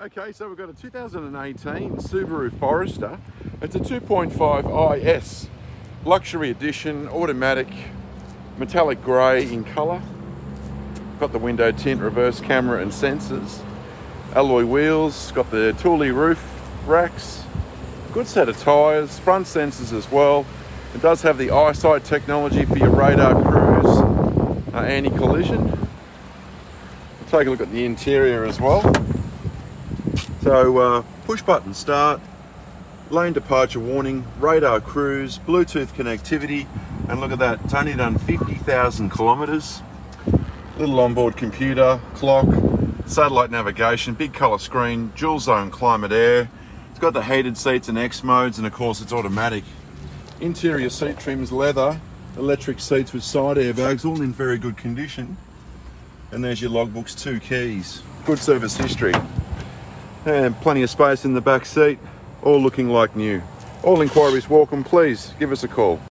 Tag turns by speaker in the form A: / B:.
A: Okay, so we've got a 2018 Subaru Forester. It's a 2.5i-S luxury edition, automatic, metallic grey in colour. Got the window tint, reverse camera and sensors. Alloy wheels, got the Thule roof racks. Good set of tyres, front sensors as well. It does have the eyesight technology for your radar cruise, anti-collision. We'll take a look at the interior as well. So push button start, lane departure warning, radar cruise, Bluetooth connectivity, and look at that, it's only done 50,000 kilometres. Little onboard computer, clock, satellite navigation, big colour screen, dual zone climate air. It's got the heated seats and X modes, and of course it's automatic. Interior seat trims, leather, electric seats with side airbags, all in very good condition. And there's your logbooks, 2 keys, good service history. And plenty of space in the back seat, all looking like new. All inquiries welcome, please give us a call.